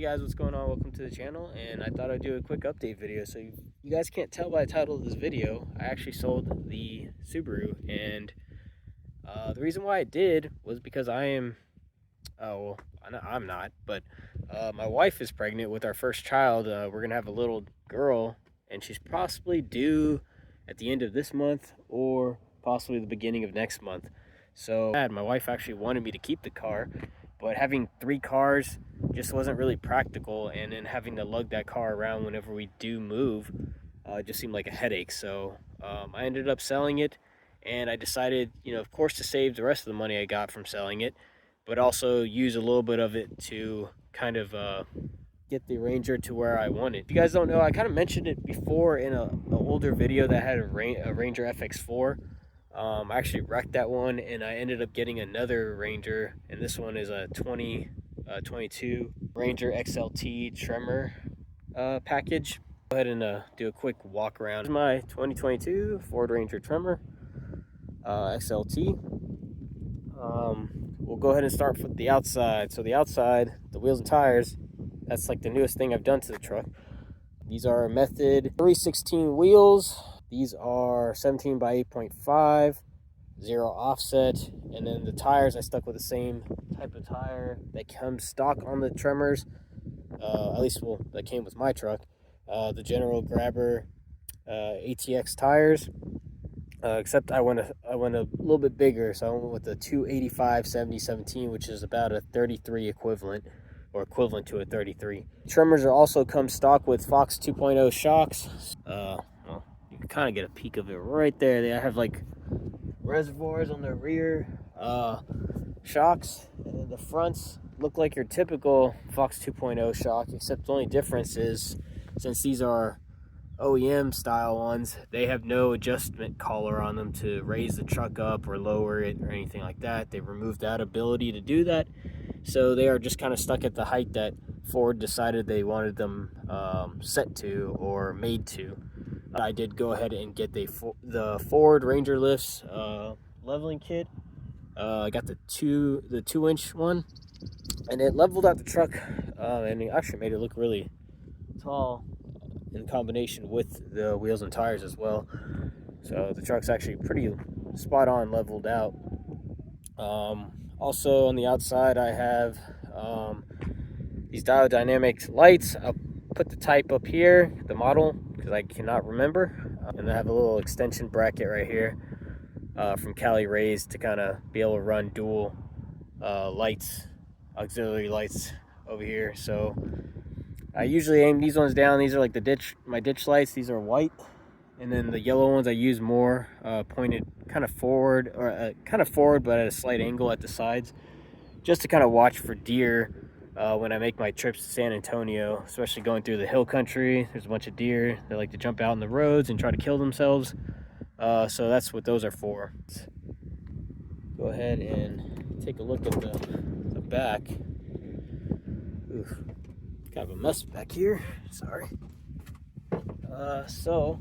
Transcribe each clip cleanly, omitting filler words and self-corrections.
guys, what's going on? Welcome to the channel, and I thought I'd do a quick update video. So you guys can't tell by the title of this video, I actually sold the Subaru, and the reason why I did was because I'm not, but my wife is pregnant with our first child. We're gonna have a little girl, and she's possibly due at the end of this month or possibly the beginning of next month. So my wife actually wanted me to keep the car, but having 3 cars just wasn't really practical, and then having to lug that car around whenever we do move just seemed like a headache. So I ended up selling it, and I decided, of course, to save the rest of the money I got from selling it, but also use a little bit of it to kind of get the Ranger to where I wanted. If you guys don't know, I kind of mentioned it before in an older video that had a Ranger FX4. I actually wrecked that one, and I ended up getting another Ranger, and this one is a 2022 Ranger XLT Tremor package. Go ahead and do a quick walk around. This is my 2022 Ford Ranger Tremor XLT. We'll go ahead and start with the outside. So the outside, the wheels and tires, that's like the newest thing I've done to the truck. These are Method 316 wheels. These are 17 by 8.5, 0 offset, and then the tires I stuck with the same type of tire that comes stock on the Tremors. At least, well, that came with my truck. The General Grabber ATX tires. Except I went a little bit bigger, so I went with the 285/70/17, which is about a 33 equivalent, or equivalent to a 33. Tremors are also come stock with Fox 2.0 shocks. Well, you can kind of get a peek of it right there. They have like reservoirs on the rear shocks, and then the fronts look like your typical Fox 2.0 shock, except the only difference is, since these are OEM style ones, they have no adjustment collar on them to raise the truck up or lower it or anything like that. They removed that ability to do that, so they are just kind of stuck at the height that Ford decided they wanted them set to or made to. I did go ahead and get the Ford Ranger Lifts leveling kit. I got the 2-inch one, and it leveled out the truck, and it actually made it look really tall in combination with the wheels and tires as well. So the truck's actually pretty spot on leveled out. Also on the outside, I have these diodynamic lights. I'll put the type up here, the model, because I cannot remember. And I have a little extension bracket right here from Cali Rays to kind of be able to run dual lights, auxiliary lights over here. So I usually aim these ones down. These are like my ditch lights. These are white, and then the yellow ones I use more pointed kind of forward, or but at a slight angle at the sides, just to kind of watch for deer when I make my trips to San Antonio, especially going through the hill country. There's a bunch of deer. They like to jump out in the roads and try to kill themselves. So that's what those are for. Go ahead and take a look at the back. Oof. Kind of a mess back here, sorry. So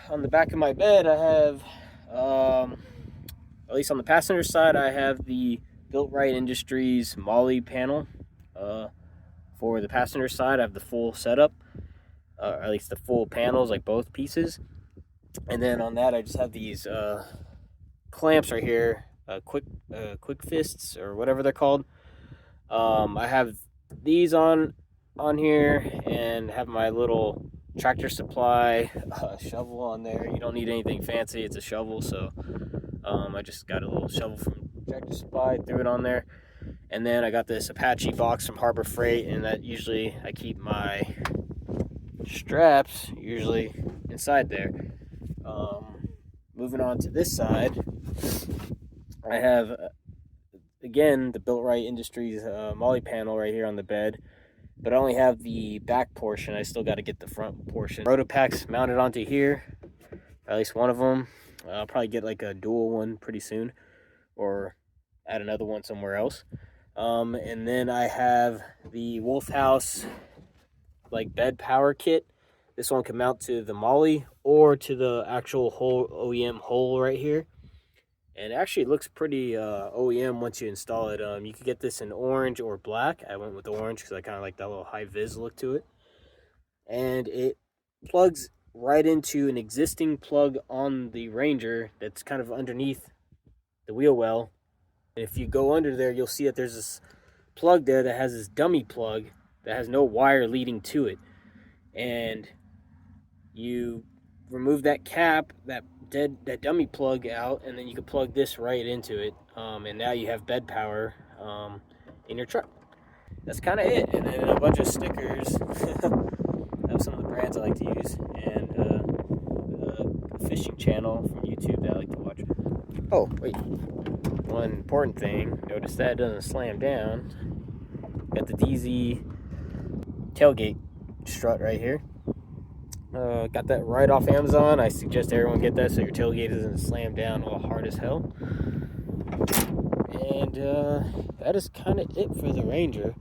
on the back of my bed, I have, at least on the passenger side, I have the Built-Right Industries Molly panel. For the passenger side, I have the full setup, or at least the full panels, like both pieces. And then on that, I just have these clamps right here, quick fists, or whatever they're called. I have these on here, and have my little Tractor Supply shovel on there. You don't need anything fancy, it's a shovel. So I just got a little shovel from Tractor Supply, threw it on there. And then I got this Apache box from Harbor Freight, and that usually I keep my straps usually inside there. Moving on to this side, I have again the Built-Right Industries Molly panel right here on the bed, but I only have the back portion. I still got to get the front portion. Rotopacks mounted onto here, at least one of them. I'll probably get like a dual one pretty soon, or add another one somewhere else. And then I have the Wolf House like bed power kit. This one can mount to the Molly or to the actual whole OEM hole right here. And actually it looks pretty OEM once you install it. You could get this in orange or black. I went with orange because I kind of like that little high vis look to it. And it plugs right into an existing plug on the Ranger that's kind of underneath the wheel well. If you go under there, you'll see that there's this plug there that has this dummy plug that has no wire leading to it. And you remove that cap, that dummy plug out, and then you can plug this right into it. And now you have bed power in your truck. That's kind of it. And then a bunch of stickers of some of the brands I like to use, and a fishing channel from YouTube that I like to watch. Oh, wait. One important thing, notice that it doesn't slam down. Got the DZ tailgate strut right here. Got that right off Amazon. I suggest everyone get that so your tailgate doesn't slam down all hard as hell. And that is kind of it for the Ranger.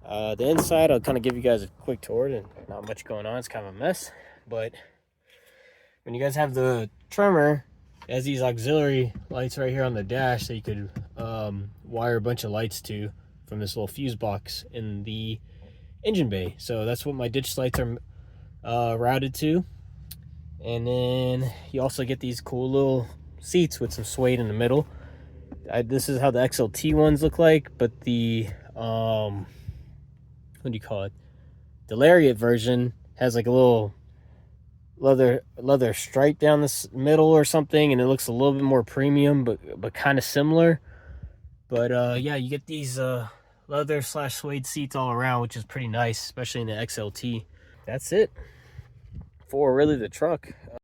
The inside, I'll kind of give you guys a quick tour. And not much going on. It's kind of a mess. But when you guys have the Tremor, it has these auxiliary lights right here on the dash that you could wire a bunch of lights to from this little fuse box in the engine bay. So that's what my ditch lights are routed to. And then you also get these cool little seats with some suede in the middle. This is how the XLT ones look like, but the what do you call it, the Lariat version has like a little leather stripe down this middle or something, and it looks a little bit more premium, but kind of similar. But yeah, you get these leather / suede seats all around, which is pretty nice, especially in the XLT. That's it for really the truck.